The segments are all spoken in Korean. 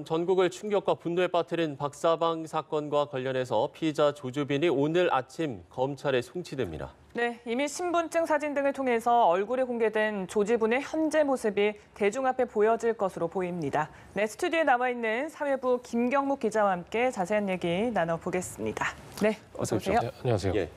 전국을 충격과 분노에 빠뜨린 박사방 사건과 관련해서 피의자 조주빈이 오늘 아침 검찰에 송치됩니다. 네, 이미 신분증 사진 등을 통해서 얼굴이 공개된 조주빈의 현재 모습이 대중 앞에 보여질 것으로 보입니다. 네, 스튜디오에 나와 있는 사회부 김경묵 기자와 함께 자세한 얘기 나눠보겠습니다. 네, 어서 오세요. 네, 안녕하세요. 예.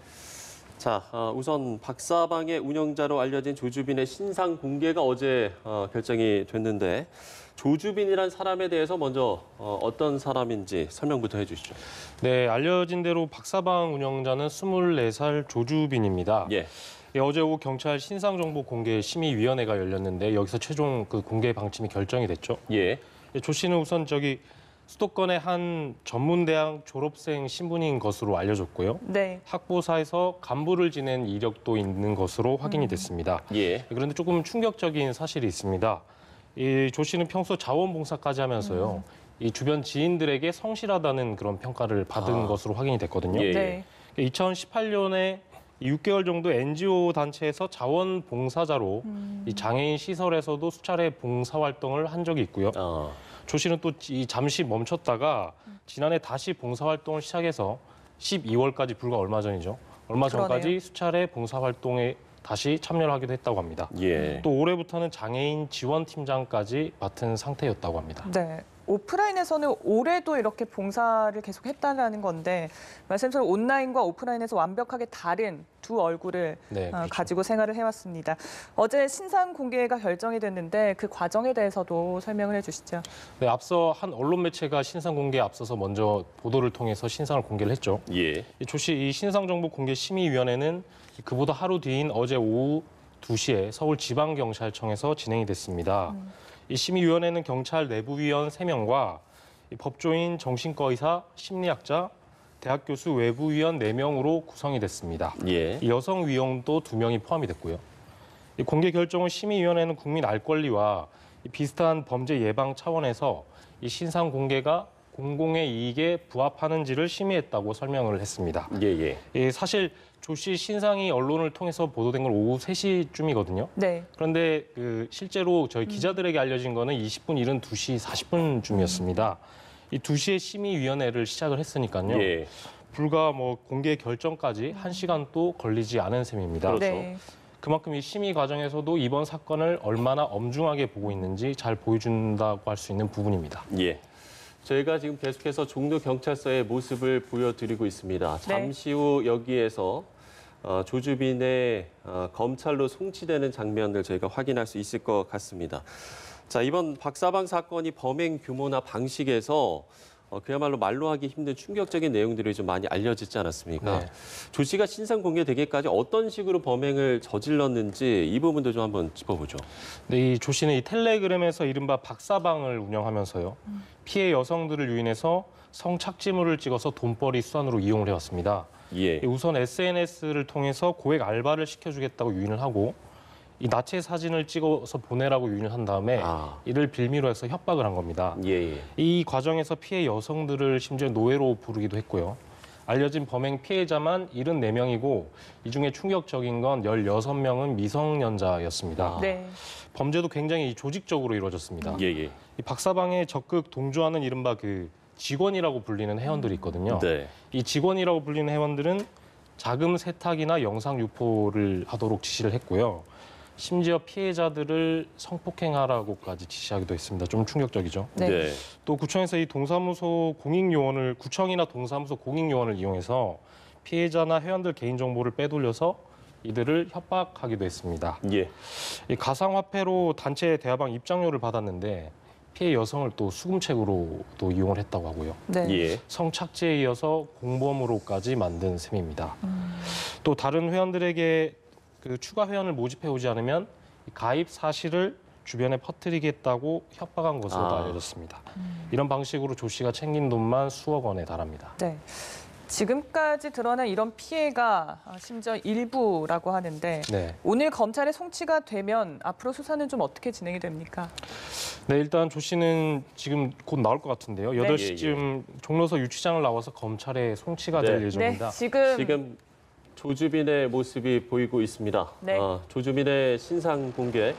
자, 우선 박사방의 운영자로 알려진 조주빈의 신상 공개가 어제 결정이 됐는데 조주빈이란 사람에 대해서 먼저 어떤 사람인지 설명부터 해주시죠. 네, 알려진 대로 박사방 운영자는 24살 조주빈입니다. 예. 어제 오후 경찰 신상정보공개심의위원회가 열렸는데 여기서 최종 그 공개 방침이 결정이 됐죠. 예. 조 씨는 우선 수도권의 한 전문대학 졸업생 신분인 것으로 알려졌고요. 네. 학부사에서 간부를 지낸 이력도 있는 것으로 확인이 됐습니다. 예. 그런데 조금 충격적인 사실이 있습니다. 이 조 씨는 평소 자원봉사까지 하면서요. 이 주변 지인들에게 성실하다는 그런 평가를 받은 것으로 확인이 됐거든요. 예. 네. 2018년에 6개월 정도 NGO 단체에서 자원봉사자로 이 장애인 시설에서도 수차례 봉사활동을 한 적이 있고요. 조 씨는 또 잠시 멈췄다가 지난해 다시 봉사활동을 시작해서 12월까지 불과 얼마 전이죠. 얼마 전까지 그러네요. 수차례 봉사활동에 다시 참여를 하기도 했다고 합니다. 예. 또 올해부터는 장애인 지원팀장까지 맡은 상태였다고 합니다. 네. 오프라인에서는 올해도 이렇게 봉사를 계속했다는 건데 말씀처럼 온라인과 오프라인에서 완벽하게 다른 두 얼굴을 네, 그렇죠. 가지고 생활을 해왔습니다. 어제 신상 공개가 결정이 됐는데 그 과정에 대해서도 설명을 해주시죠. 네, 앞서 한 언론 매체가 신상 공개에 앞서서 먼저 보도를 통해서 신상을 공개를 했죠. 예. 조 씨 이 신상정보공개심의위원회는 그보다 하루 뒤인 어제 오후 2시에 서울지방경찰청에서 진행이 됐습니다. 이 심의위원회는 경찰 내부위원 3명과 법조인, 정신과 의사, 심리학자, 대학 교수 외부위원 4명으로 구성이 됐습니다. 예. 이 여성 위원도 2명이 포함이 됐고요. 이 공개 결정은 심의위원회는 국민 알 권리와 비슷한 범죄 예방 차원에서 이 신상 공개가 공공의 이익에 부합하는지를 심의했다고 설명을 했습니다. 예. 사실 조 씨 신상이 언론을 통해서 보도된 건 오후 3시쯤이거든요. 네. 그런데 실제로 저희 기자들에게 알려진 거는 20분 이른 2시 40분쯤이었습니다. 이 2시에 심의위원회를 시작을 했으니까요. 예. 불과 공개 결정까지 1시간도 걸리지 않은 셈입니다. 그렇죠. 네. 그만큼 이 심의 과정에서도 이번 사건을 얼마나 엄중하게 보고 있는지 잘 보여준다고 할 수 있는 부분입니다. 예. 저희가 지금 계속해서 종로경찰서의 모습을 보여드리고 있습니다. 잠시 후 여기에서 조주빈의 검찰로 송치되는 장면을 저희가 확인할 수 있을 것 같습니다. 자, 이번 박사방 사건이 범행 규모나 방식에서 그야말로 말로 하기 힘든 충격적인 내용들이 좀 많이 알려지지 않았습니까? 네. 조 씨가 신상 공개되기까지 어떤 식으로 범행을 저질렀는지 이 부분도 좀 한번 짚어보죠. 네, 이 조 씨는 이 텔레그램에서 이른바 박사방을 운영하면서요. 피해 여성들을 유인해서 성착취물을 찍어서 돈벌이 수단으로 이용을 해왔습니다. 예. 우선 SNS를 통해서 고액 알바를 시켜주겠다고 유인을 하고 이 나체 사진을 찍어서 보내라고 유인을 한 다음에 이를 빌미로 해서 협박을 한 겁니다. 예. 이 과정에서 피해 여성들을 심지어 노예로 부르기도 했고요. 알려진 범행 피해자만 74명이고 이 중에 충격적인 건 16명은 미성년자였습니다. 네. 범죄도 굉장히 조직적으로 이루어졌습니다. 예. 이 박사방에 적극 동조하는 이른바 직원이라고 불리는 회원들이 있거든요. 네. 이 직원이라고 불리는 회원들은 자금 세탁이나 영상 유포를 하도록 지시를 했고요. 심지어 피해자들을 성폭행하라고까지 지시하기도 했습니다. 좀 충격적이죠. 네. 또 구청에서 이 구청이나 동사무소 공익요원을 이용해서 피해자나 회원들 개인정보를 빼돌려서 이들을 협박하기도 했습니다. 예. 이 가상화폐로 단체 대화방 입장료를 받았는데 피해 여성을 또 수금책으로 또 이용을 했다고 하고요. 네. 예. 성착취에 이어서 공범으로까지 만든 셈입니다. 또 다른 회원들에게 추가 회원을 모집해 오지 않으면 가입 사실을 주변에 퍼뜨리겠다고 협박한 것으로도 알려졌습니다. 이런 방식으로 조 씨가 챙긴 돈만 수억 원에 달합니다. 네. 지금까지 드러난 이런 피해가 심지어 일부라고 하는데 네. 오늘 검찰에 송치가 되면 앞으로 수사는 좀 어떻게 진행이 됩니까? 네, 일단 조 씨는 지금 곧 나올 것 같은데요. 네. 8시쯤 종로서 유치장을 나와서 검찰에 송치가 될 예정입니다. 네, 지금 조주빈의 모습이 보이고 있습니다. 네. 조주빈의 신상 공개,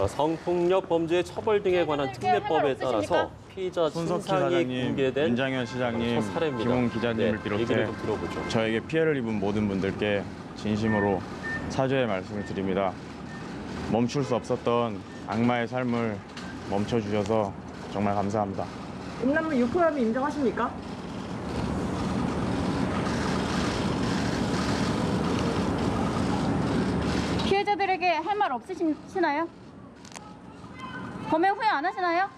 성폭력 범죄 처벌 등에 관한 특례법에 따라서 피의자 손석희 친상이 사장님, 공개된 윤장현 시장님, 첫 사례입니다. 김웅 기자님을 네, 비롯해 얘기를 좀 들어보죠. 저에게 피해를 입은 모든 분들께 진심으로 사죄의 말씀을 드립니다. 멈출 수 없었던 악마의 삶을 멈춰주셔서 정말 감사합니다. 음란물 유포 혐의 인정하십니까? 피해자들에게 할 말 없으시나요? 범행 후회 안 하시나요?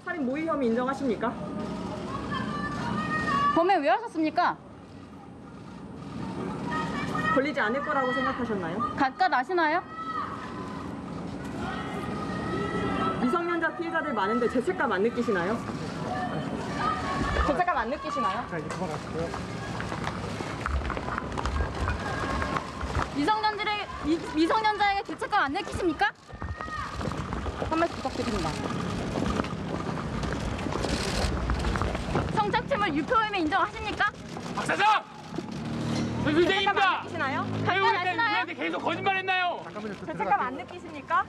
살인 모의 혐의 인정하십니까? 범행 왜 하셨습니까? 걸리지 않을 거라고 생각하셨나요? 각각 아시나요? 미성년자 피해자들 많은데 죄책감 안 느끼시나요? 죄책감 안 느끼시나요? 미성년자에게 죄책감 안 느끼십니까? 한 말씀 부탁드립니다. 성착취물 유포 혐의 인정하십니까? 박 사장! 저희 의대입니다. 느끼시나요? 각각 아시나요? 우리한테 계속 거짓말했나요? 죄책감 안 느끼십니까?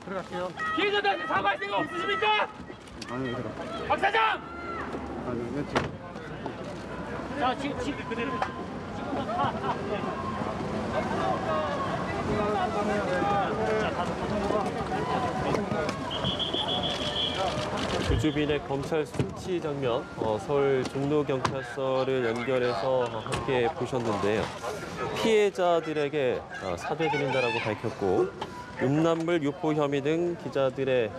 피해자들한테 사과할 생각 없으십니까? 박 사장! 자, 지금 그대로. 조주빈의 검찰 송치 장면, 서울 종로경찰서를 연결해서 함께 보셨는데요. 피해자들에게 사죄드린다라고 밝혔고 음란물 유포 혐의 등 기자들의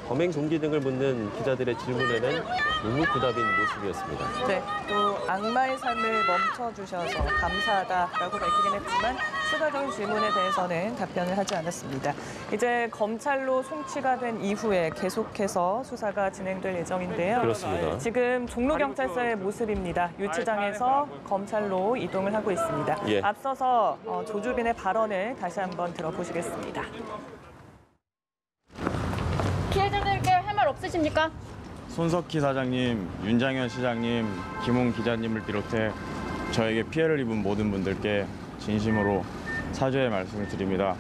범행 동기 등을 묻는 기자들의 질문에는 묵묵부답인 모습이었습니다. 네, 또 악마의 삶을 멈춰주셔서 감사하다라고 밝히긴 했지만 추가적인 질문에 대해서는 답변을 하지 않았습니다. 이제 검찰로 송치가 된 이후에 계속해서 수사가 진행될 예정인데요. 그렇습니다. 지금 종로경찰서의 모습입니다. 유치장에서 검찰로 이동을 하고 있습니다. 예. 앞서서 조주빈의 발언을 다시 한번 들어보시겠습니다. 피해자들에게 할 말 없으십니까? 손석희 사장님, 윤장현 시장님, 김웅 기자님을 비롯해 저에게 피해를 입은 모든 분들께 진심으로 사죄의 말씀을 드립니다.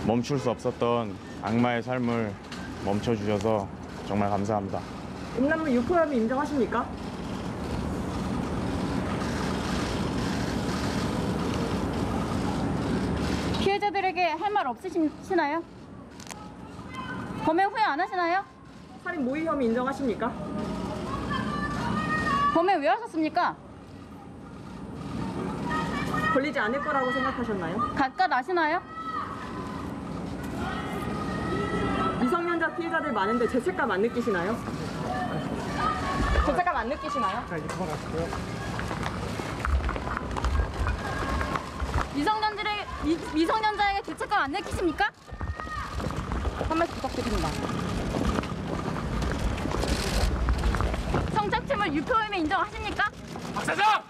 멈출 수 없었던 악마의 삶을 멈춰주셔서 정말 감사합니다. 음란물 유포 혐의 인정하십니까? 피해자들에게 할 말 없으시나요? 범행 후회 안 하시나요? 살인 모의 혐의 인정하십니까? 범행 왜 하셨습니까? 걸리지 않을 거라고 생각하셨나요? 각각 아시나요? 미성년자 피해자들 많은데 죄책감 안 느끼시나요? 죄책감 안 느끼시나요? 미성년자에게 죄책감 안 느끼십니까? 한 말씀 부탁드립니다. 성착취물 유포 혐의 인정하십니까? 박 사장!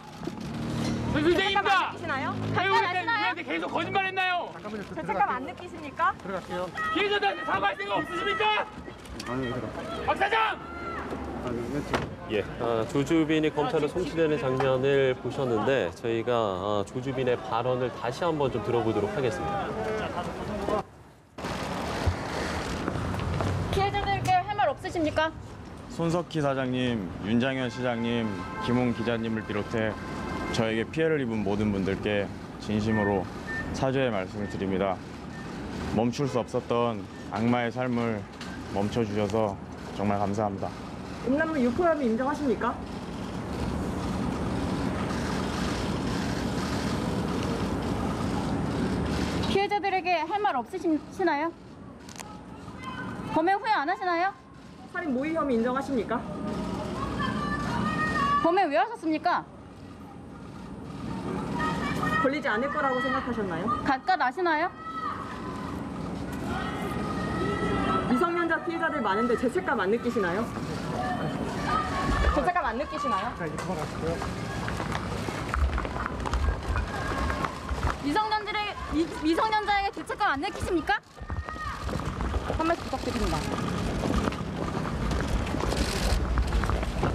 저희 의대입니다. 느끼시나요? 각각 아시나요? 우리한테 계속 거짓말했나요? 죄책감 안 느끼십니까? 피해자들한테 사과할 생각 없으십니까? 박 사장! 예, 조주빈이 검찰로 송치되는 장면을 보셨는데 저희가 조주빈의 발언을 다시 한번 좀 들어보도록 하겠습니다. 피해자들에게 할 말 없으십니까? 손석희 사장님, 윤장현 시장님, 김웅 기자님을 비롯해 저에게 피해를 입은 모든 분들께 진심으로 사죄의 말씀을 드립니다. 멈출 수 없었던 악마의 삶을 멈춰주셔서 정말 감사합니다. 음란물 유포 혐의 인정하십니까? 피해자들에게 할 말 없으시나요? 범행 후회 안 하시나요? 살인 모의 혐의 인정하십니까? 범행 왜 하셨습니까? 걸리지 않을 거라고 생각하셨나요? 각각 아시나요? 미성년자 피해자들 많은데 죄책감 안 느끼시나요? 죄책감 안 느끼시나요? 미성년자에게 죄책감 안 느끼십니까? 한 말씀 부탁드립니다.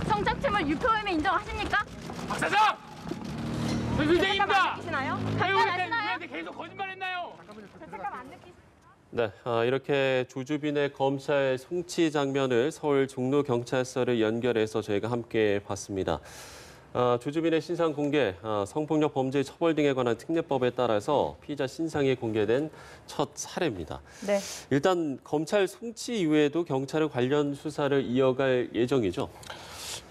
성착취물 유포 혐의 인정하십니까? 박 사장! 저희 의대입니다. 느끼시나요? 각각 아시나요? 우리한테 계속 거짓말했나요? 죄책감 안 느끼시나요? 네, 이렇게 조주빈의 검찰 송치 장면을 서울 종로경찰서를 연결해서 저희가 함께 봤습니다. 조주빈의 신상 공개, 성폭력 범죄 처벌 등에 관한 특례법에 따라서 피의자 신상이 공개된 첫 사례입니다. 네. 일단 검찰 송치 이후에도 경찰은 관련 수사를 이어갈 예정이죠?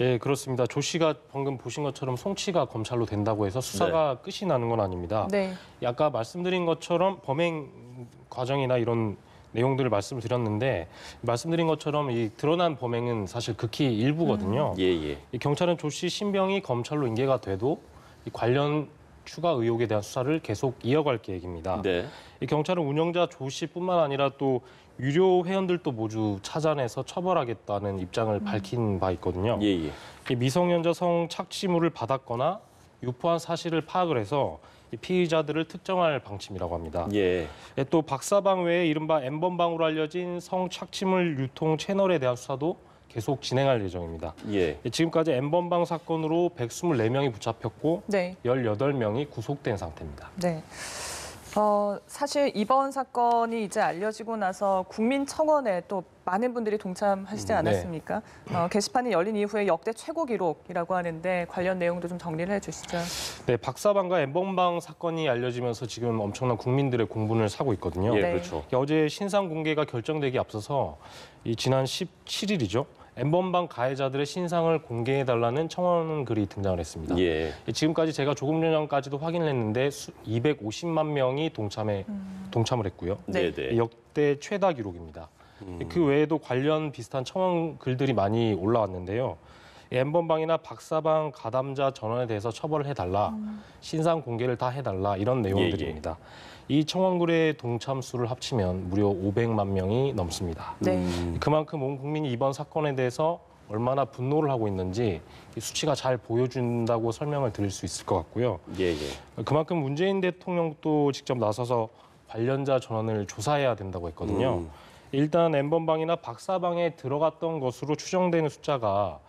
예, 그렇습니다. 조 씨가 방금 보신 것처럼 송치가 검찰로 된다고 해서 수사가 끝이 나는 건 아닙니다. 네. 아까 말씀드린 것처럼 범행 과정이나 이런 내용들을 말씀을 드렸는데 말씀드린 것처럼 이 드러난 범행은 사실 극히 일부거든요. 예. 이 경찰은 조 씨 신병이 검찰로 인계가 돼도 이 관련 추가 의혹에 대한 수사를 계속 이어갈 계획입니다. 네. 이 경찰은 운영자 조 씨뿐만 아니라 또 유료 회원들도 모두 찾아내서 처벌하겠다는 입장을 밝힌 바 있거든요. 예. 이 미성년자 성착취물을 받았거나 유포한 사실을 파악을 해서 이 피의자들을 특정할 방침이라고 합니다. 예. 또 박사방 외에 이른바 N번방으로 알려진 성착취물 유통 채널에 대한 수사도 계속 진행할 예정입니다. 예. 지금까지 N번방 사건으로 124명이 붙잡혔고 네. 18명이 구속된 상태입니다. 네. 사실 이번 사건이 이제 알려지고 나서 국민청원에 또 많은 분들이 동참하시지 않았습니까? 게시판이 열린 이후에 역대 최고 기록이라고 하는데 관련 내용도 좀 정리를 해주시죠. 네, 박사방과 N번방 사건이 알려지면서 지금 엄청난 국민들의 공분을 사고 있거든요. 예, 네. 그렇죠. 어제 신상 공개가 결정되기 앞서서 이 지난 17일이죠. N번방 가해자들의 신상을 공개해달라는 청원 글이 등장을 했습니다. 예. 지금까지 제가 조금 전까지도 확인을 했는데 250만 명이 동참을 했고요. 네. 네네. 역대 최다 기록입니다. 그 외에도 관련 비슷한 청원 글들이 많이 올라왔는데요. N번방이나 박사방 가담자 전원에 대해서 처벌을 해달라, 신상 공개를 다 해달라 이런 내용들입니다. 이 청원글의 동참 수를 합치면 무려 500만 명이 넘습니다. 네. 그만큼 온 국민이 이번 사건에 대해서 얼마나 분노를 하고 있는지 이 수치가 잘 보여준다고 설명을 드릴 수 있을 것 같고요. 예. 그만큼 문재인 대통령도 직접 나서서 관련자 전원을 조사해야 된다고 했거든요. 일단 N번방이나 박사방에 들어갔던 것으로 추정되는 숫자가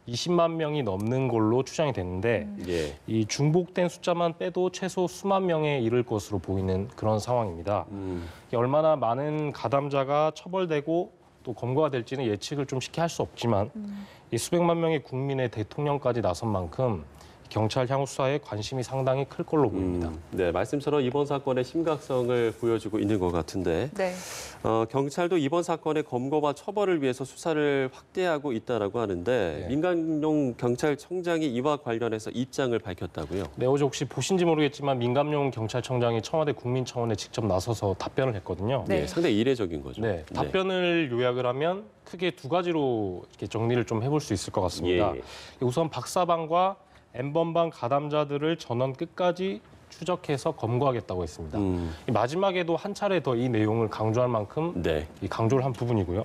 20만 명이 넘는 걸로 추정이 됐는데 예. 이 중복된 숫자만 빼도 최소 수만 명에 이를 것으로 보이는 그런 상황입니다. 얼마나 많은 가담자가 처벌되고 또 검거가 될지는 예측을 좀 쉽게 할 수 없지만 이 수백만 명의 국민의 대통령까지 나선 만큼 경찰 향후 수사에 관심이 상당히 클 걸로 보입니다. 네, 말씀처럼 이번 사건의 심각성을 보여주고 있는 것 같은데 네. 경찰도 이번 사건의 검거와 처벌을 위해서 수사를 확대하고 있다라고 하는데 네. 민간용 경찰청장이 이와 관련해서 입장을 밝혔다고요? 네, 어제 혹시 보신지 모르겠지만 민감용 경찰청장이 청와대 국민청원에 직접 나서서 답변을 했거든요. 네. 네, 상당히 이례적인 거죠. 네, 답변을 요약을 하면 크게 두 가지로 이렇게 정리를 좀 해볼 수 있을 것 같습니다. 예. 우선 박사방과 N번방 가담자들을 전원 끝까지 추적해서 검거하겠다고 했습니다. 이 마지막에도 한 차례 더 이 내용을 강조할 만큼 네. 이 강조를 한 부분이고요.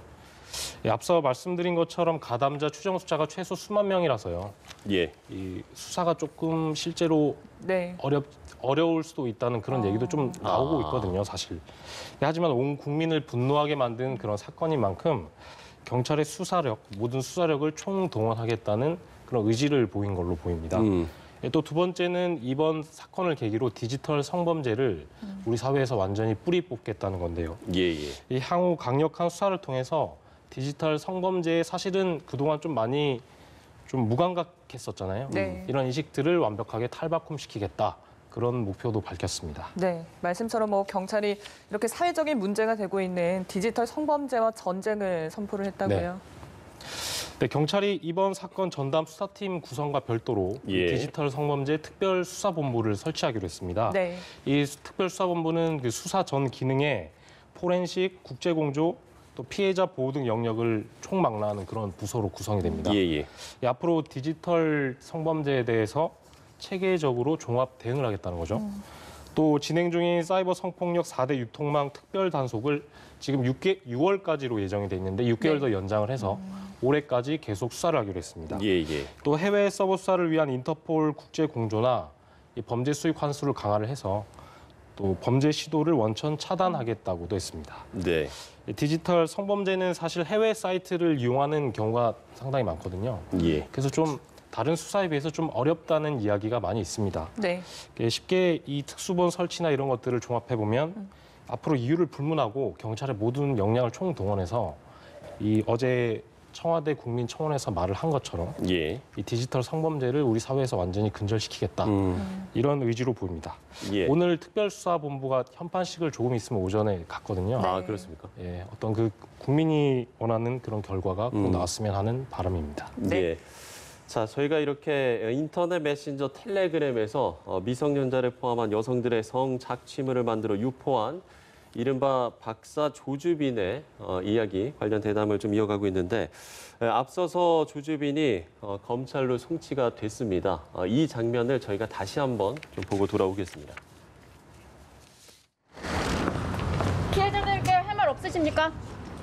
앞서 말씀드린 것처럼 가담자 추정 숫자가 최소 수만 명이라서요. 예. 이 수사가 조금 실제로 네. 어려울 수도 있다는 그런 얘기도 좀 나오고 있거든요, 사실. 하지만 온 국민을 분노하게 만든 그런 사건인 만큼 경찰의 수사력, 모든 수사력을 총동원하겠다는 그런 의지를 보인 걸로 보입니다. 또 두 번째는 이번 사건을 계기로 디지털 성범죄를 우리 사회에서 완전히 뿌리 뽑겠다는 건데요. 예. 이 향후 강력한 수사를 통해서 디지털 성범죄에 사실은 그동안 좀 많이 좀 무감각했었잖아요. 네. 이런 인식들을 완벽하게 탈바꿈시키겠다. 그런 목표도 밝혔습니다. 네, 말씀처럼 경찰이 이렇게 사회적인 문제가 되고 있는 디지털 성범죄와 전쟁을 선포를 했다고요. 네, 경찰이 이번 사건 전담 수사팀 구성과 별도로 예. 디지털 성범죄 특별수사본부를 설치하기로 했습니다. 네. 이 특별수사본부는 그 수사 전 기능에 포렌식, 국제공조, 또 피해자 보호 등 영역을 총망라하는 그런 부서로 구성이 됩니다. 예. 앞으로 디지털 성범죄에 대해서 체계적으로 종합 대응을 하겠다는 거죠. 또 진행 중인 사이버 성폭력 4대 유통망 특별 단속을 지금 6월까지로 예정이 돼 있는데 6개월 네. 더 연장을 해서 올해까지 계속 수사를 하기로 했습니다. 예. 또 해외 서버 수사를 위한 인터폴 국제 공조나 이 범죄 수익 환수를 강화를 해서 또 범죄 시도를 원천 차단하겠다고도 했습니다. 네. 디지털 성범죄는 사실 해외 사이트를 이용하는 경우가 상당히 많거든요. 예. 그래서 좀 다른 수사에 비해서 좀 어렵다는 이야기가 많이 있습니다. 네. 쉽게 이 특수본 설치나 이런 것들을 종합해 보면 앞으로 이유를 불문하고 경찰의 모든 역량을 총동원해서 이 어제 청와대 국민청원에서 말을 한 것처럼 예. 이 디지털 성범죄를 우리 사회에서 완전히 근절시키겠다. 이런 의지로 보입니다. 예. 오늘 특별수사본부가 현판식을 조금 있으면 오전에 갔거든요. 아, 그렇습니까? 예, 어떤 그 국민이 원하는 그런 결과가 꼭 나왔으면 하는 바람입니다. 네. 예. 자, 저희가 이렇게 인터넷 메신저 텔레그램에서 미성년자를 포함한 여성들의 성착취물을 만들어 유포한 이른바 박사 조주빈의 이야기 관련 대담을 좀 이어가고 있는데 앞서서 조주빈이 검찰로 송치가 됐습니다. 이 장면을 저희가 다시 한번 좀 보고 돌아오겠습니다. 피해자들께 할 말 없으십니까?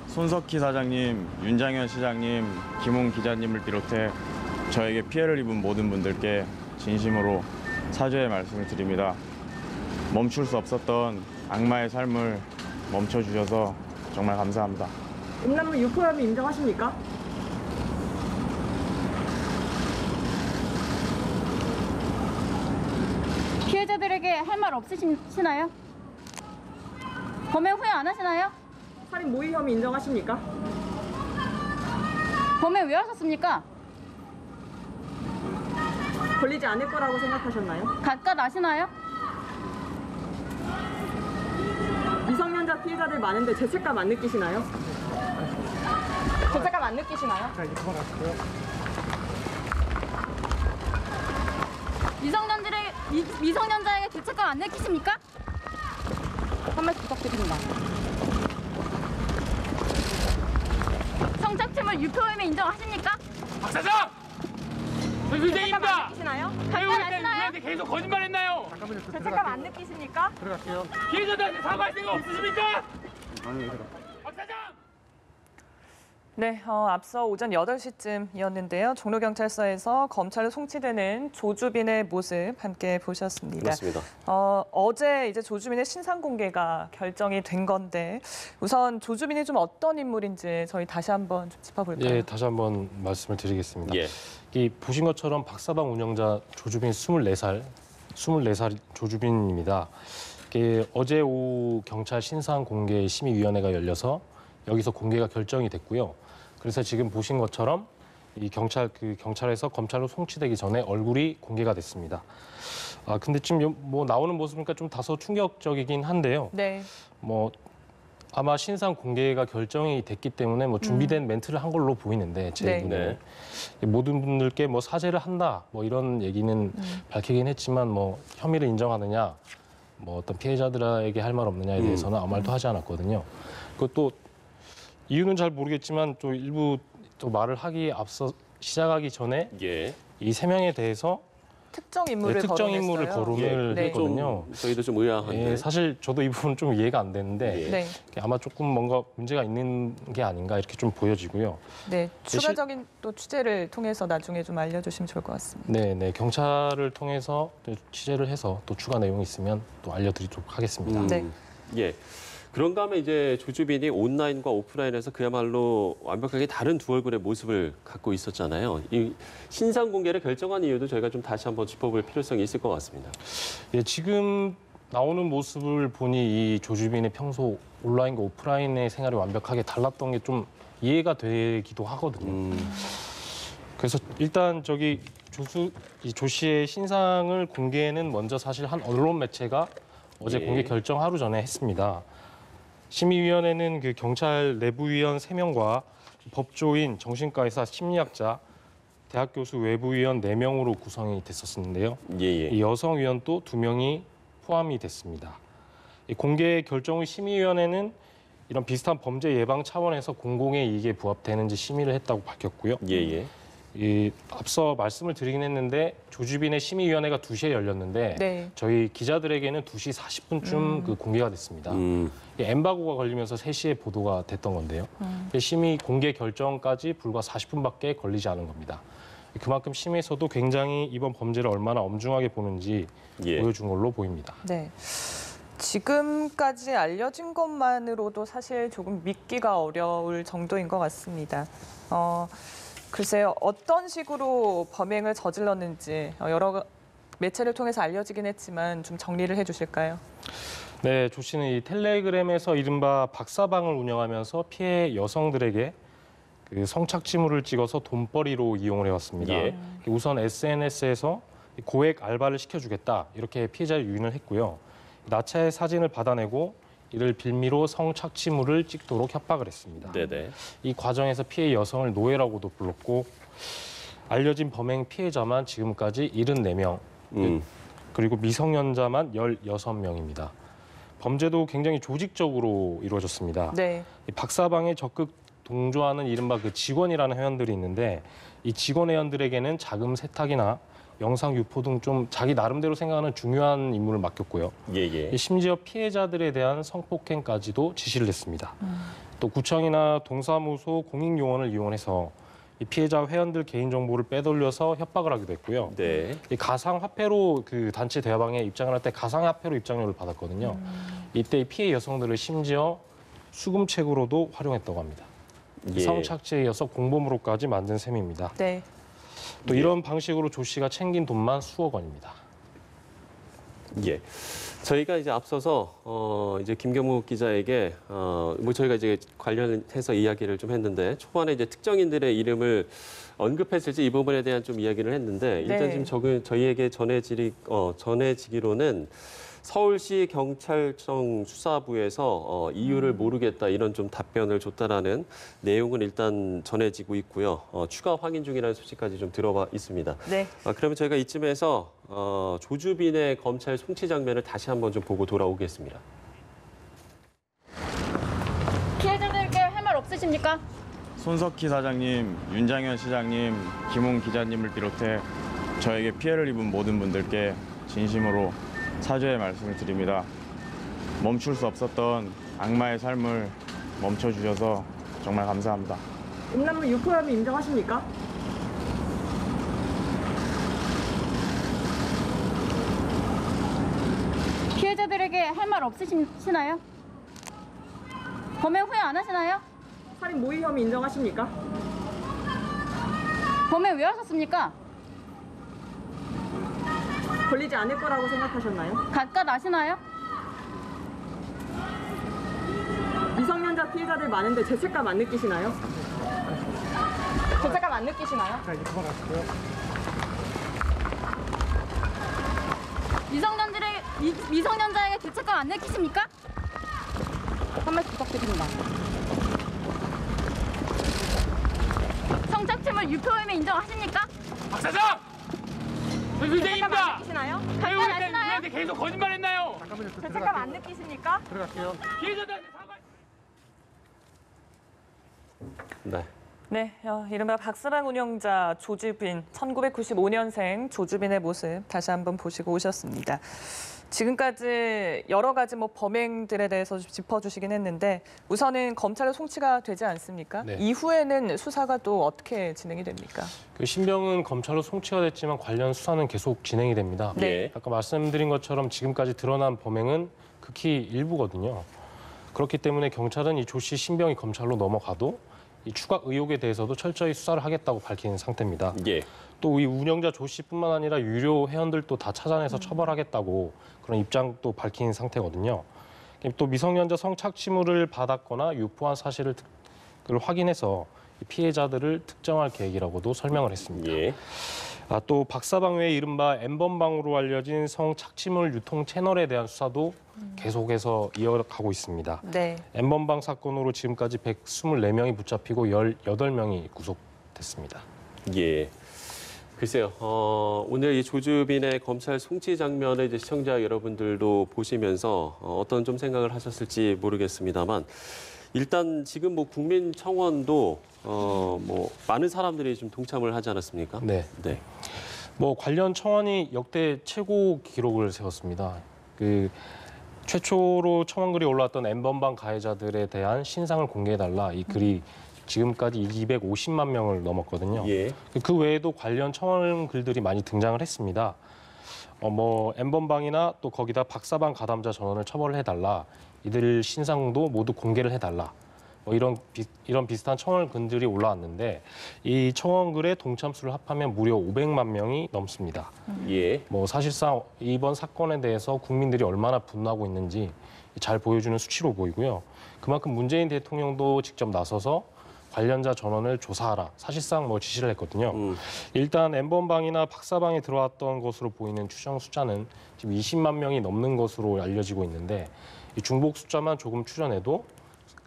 손석희 사장님, 윤장현 시장님, 김웅 기자님을 비롯해 저에게 피해를 입은 모든 분들께 진심으로 사죄의 말씀을 드립니다. 멈출 수 없었던 악마의 삶을 멈춰주셔서 정말 감사합니다. 음란물 유포 혐의 인정하십니까? 피해자들에게 할 말 없으시나요? 범행 후회 안 하시나요? 살인 모의 혐의 인정하십니까? 범행 왜 하셨습니까? 걸리지 않을 거라고 생각하셨나요? 각각 아시나요? 미성년자 피해자들 많은데 죄책감 안 느끼시나요? 죄책감 안 느끼시나요? 미성년자에게 죄책감 안 느끼십니까? 한 말씀 부탁드립니다. 성착취물 유포 혐의 인정하십니까? 박 사장! 선생님입니다. 느끼시나요? 왜 우리한테 계속 거짓말했나요? 죄책감 안 느끼십니까? 피해자들한테 사과할 생각 없으십니까? 박 사장! 네, 앞서 오전 8시쯤이었는데요. 종로경찰서에서 검찰로 송치되는 조주빈의 모습 함께 보셨습니다. 그렇습니다. 어제 이제 조주빈의 신상 공개가 결정이 된 건데 우선 조주빈이 좀 어떤 인물인지 저희 다시 한번 좀 짚어볼까요? 예, 다시 한번 말씀을 드리겠습니다. 예. 이 보신 것처럼 박사방 운영자 조주빈 24살 조주빈입니다. 어제 오후 경찰 신상 공개 심의위원회가 열려서 여기서 공개가 결정이 됐고요. 그래서 지금 보신 것처럼 이 경찰에서 검찰로 송치되기 전에 얼굴이 공개가 됐습니다. 근데 지금 뭐 나오는 모습이니까 좀 다소 충격적이긴 한데요. 네. 뭐 아마 신상 공개가 결정이 됐기 때문에 뭐 준비된 멘트를 한 걸로 보이는데 제 네. 눈에 모든 분들께 뭐 사죄를 한다 뭐 이런 얘기는 밝히긴 했지만 뭐 혐의를 인정하느냐 뭐 어떤 피해자들에게 할 말 없느냐에 대해서는 아무 말도 하지 않았거든요. 그것도 이유는 잘 모르겠지만 또 일부 또 말을 하기 앞서 시작하기 전에 예. 이 3명에 대해서 특정 인물을 특정 인물을 거론했어요. 거론을 네. 했거든요. 저희도 좀 의아한데. 예, 사실 저도 이 부분은 좀 이해가 안 되는데 예. 네. 아마 조금 뭔가 문제가 있는 게 아닌가 이렇게 좀 보여지고요. 네, 추가적인 또 취재를 통해서 나중에 좀 알려주시면 좋을 것 같습니다. 네, 경찰을 통해서 또 취재를 해서 또 추가 내용이 있으면 또 알려드리도록 하겠습니다. 네. 예. 그런가 하면 이제 조주빈이 온라인과 오프라인에서 그야말로 완벽하게 다른 두 얼굴의 모습을 갖고 있었잖아요. 이 신상 공개를 결정한 이유도 저희가 좀 다시 한번 짚어볼 필요성이 있을 것 같습니다. 예, 지금 나오는 모습을 보니 이 조주빈의 평소 온라인과 오프라인의 생활이 완벽하게 달랐던 게 좀 이해가 되기도 하거든요. 그래서 일단 이 조 씨의 신상을 공개는 먼저 사실 한 언론 매체가 어제 예. 공개 결정 하루 전에 했습니다. 심의위원회는 그 경찰 내부위원 3명과 법조인, 정신과 의사, 심리학자, 대학 교수 외부위원 4명으로 구성이 됐었는데요. 예. 이 여성 위원도 2명이 포함이 됐습니다. 이 공개 결정 후 심의위원회는 이런 비슷한 범죄 예방 차원에서 공공의 이익에 부합되는지 심의를 했다고 밝혔고요. 예. 앞서 말씀을 드리긴 했는데 조주빈의 심의위원회가 2시에 열렸는데 네. 저희 기자들에게는 2시 40분쯤 그 공개가 됐습니다. 엠바고가 걸리면서 3시에 보도가 됐던 건데요. 심의 공개 결정까지 불과 40분밖에 걸리지 않은 겁니다. 그만큼 심의에서도 굉장히 이번 범죄를 얼마나 엄중하게 보는지 예. 보여준 걸로 보입니다. 네. 지금까지 알려진 것만으로도 사실 조금 믿기가 어려울 정도인 것 같습니다. 글쎄요, 어떤 식으로 범행을 저질렀는지 여러 매체를 통해서 알려지긴 했지만 좀 정리를 해주실까요? 네, 조 씨는 이 텔레그램에서 이른바 박사방을 운영하면서 피해 여성들에게 그 성착취물을 찍어서 돈벌이로 이용을 해왔습니다. 예. 우선 SNS에서 고액 알바를 시켜주겠다 이렇게 피해자를 유인을 했고요. 나차의 사진을 받아내고 이를 빌미로 성착취물을 찍도록 협박을 했습니다. 네네. 이 과정에서 피해 여성을 노예라고도 불렀고 알려진 범행 피해자만 지금까지 74명, 그리고 미성년자만 16명입니다. 범죄도 굉장히 조직적으로 이루어졌습니다. 네. 이 박사방에 적극 동조하는 이른바 그 직원이라는 회원들이 있는데 이 직원 회원들에게는 자금 세탁이나 영상 유포 등 좀 자기 나름대로 생각하는 중요한 임무를 맡겼고요. 예예. 심지어 피해자들에 대한 성폭행까지도 지시를 했습니다. 또 구청이나 동사무소 공익요원을 이용해서 이 피해자 회원들 개인정보를 빼돌려서 협박을 하기도 했고요. 네. 이 가상화폐로 그 단체 대화방에 입장을 할 때 가상화폐로 입장료를 받았거든요. 이때 피해 여성들을 심지어 수금책으로도 활용했다고 합니다. 예. 성착취에 이어서 공범으로까지 만든 셈입니다. 네. 또 이런 방식으로 조 씨가 챙긴 돈만 수억 원입니다. 예. 저희가 이제 앞서서 이제 김경묵 기자에게 뭐 저희가 이제 관련해서 이야기를 좀 했는데 초반에 이제 특정인들의 이름을 언급했을지 이 부분에 대한 좀 이야기를 했는데 일단 네. 지금 저희에게 전해지기로는 서울시 경찰청 수사부에서 이유를 모르겠다 이런 좀 답변을 줬다라는 내용은 일단 전해지고 있고요. 추가 확인 중이라는 소식까지 좀 들어와 있습니다. 네. 그러면 저희가 이쯤에서 조주빈의 검찰 송치 장면을 다시 한번 좀 보고 돌아오겠습니다. 피해자들께 할 말 없으십니까? 손석희 사장님, 윤장현 시장님, 김웅 기자님을 비롯해 저에게 피해를 입은 모든 분들께 진심으로 사죄의 말씀을 드립니다. 멈출 수 없었던 악마의 삶을 멈춰주셔서 정말 감사합니다. 음란물 유포 혐의 인정하십니까? 피해자들에게 할 말 없으시나요? 범행 후회 안 하시나요? 살인 모의 혐의 인정하십니까? 범행 왜 하셨습니까? 걸리지 않을 거라고 생각하셨나요? 갖가 아시나요? 미성년자 피해자들 많은데 죄책감 안 느끼시나요? 죄책감 안 느끼시나요? 미성년자에게 죄책감 안 느끼십니까? 한 말씀 부탁드립니다. 성착취물 유포 혐의 인정하십니까? 박 사장! 선생님입니다. 느끼시나요? 왜 우리한테 계속 거짓말했나요? 죄책감 안 느끼십니까? 피해자들한테 사과. 네. 네, 이른바 박사방 운영자 조주빈, 1995년생 조주빈의 모습 다시 한번 보시고 오셨습니다. 지금까지 여러 가지 범행들에 대해서 짚어주시긴 했는데 우선은 검찰로 송치가 되지 않습니까? 네. 이후에는 수사가 또 어떻게 진행이 됩니까? 그 신병은 검찰로 송치가 됐지만 관련 수사는 계속 진행이 됩니다. 네. 아까 말씀드린 것처럼 지금까지 드러난 범행은 극히 일부거든요. 그렇기 때문에 경찰은 이 조 씨 신병이 검찰로 넘어가도 이 추가 의혹에 대해서도 철저히 수사를 하겠다고 밝힌 상태입니다. 예. 또 이 운영자 조 씨뿐만 아니라 유료 회원들도 다 찾아내서 처벌하겠다고 그런 입장도 밝힌 상태거든요. 또 미성년자 성착취물을 받았거나 유포한 사실을 확인해서 피해자들을 특정할 계획이라고도 설명을 했습니다. 예. 또 박사방 외에 이른바 N번방으로 알려진 성착취물 유통 채널에 대한 수사도 계속해서 이어가고 있습니다. 네. N번방 사건으로 지금까지 124명이 붙잡히고 18명이 구속됐습니다. 예. 글쎄요, 오늘 이 조주빈의 검찰 송치 장면을 이제 시청자 여러분들도 보시면서 어떤 좀 생각을 하셨을지 모르겠습니다만 일단 지금 국민청원도 많은 사람들이 좀 동참을 하지 않았습니까? 네. 네. 관련 청원이 역대 최고 기록을 세웠습니다. 최초로 청원글이 올라왔던 N번방 가해자들에 대한 신상을 공개해달라 이 글이 지금까지 250만 명을 넘었거든요. 예. 그 외에도 관련 청원 글들이 많이 등장을 했습니다. N번방이나 또 거기다 박사방 가담자 전원을 처벌해달라. 이들 신상도 모두 공개를 해달라. 뭐 이런 비슷한 청원 글들이 올라왔는데 이 청원 글의 동참수를 합하면 무려 500만 명이 넘습니다. 예. 뭐 사실상 이번 사건에 대해서 국민들이 얼마나 분노하고 있는지 잘 보여주는 수치로 보이고요. 그만큼 문재인 대통령도 직접 나서서 관련자 전원을 조사하라. 사실상 뭐 지시를 했거든요. 일단 N번방이나 박사방에 들어왔던 것으로 보이는 추정 숫자는 지금 20만 명이 넘는 것으로 알려지고 있는데 이 중복 숫자만 조금 추려내도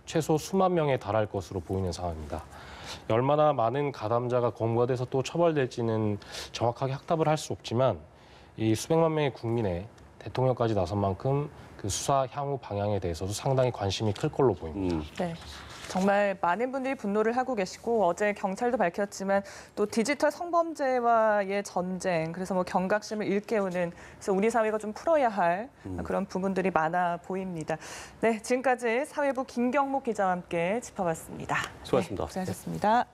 최소 수만 명에 달할 것으로 보이는 상황입니다. 얼마나 많은 가담자가 검거돼서 또 처벌될지는 정확하게 확답을 할 수 없지만 이 수백만 명의 국민의 대통령까지 나선 만큼 그 수사 향후 방향에 대해서도 상당히 관심이 클 걸로 보입니다. 네. 정말 많은 분들이 분노를 하고 계시고 어제 경찰도 밝혔지만 또 디지털 성범죄와의 전쟁, 그래서 뭐 경각심을 일깨우는, 그래서 우리 사회가 좀 풀어야 할 그런 부분들이 많아 보입니다. 네, 지금까지 사회부 김경목 기자와 함께 짚어봤습니다. 수고하셨습니다. 네, 고생하셨습니다.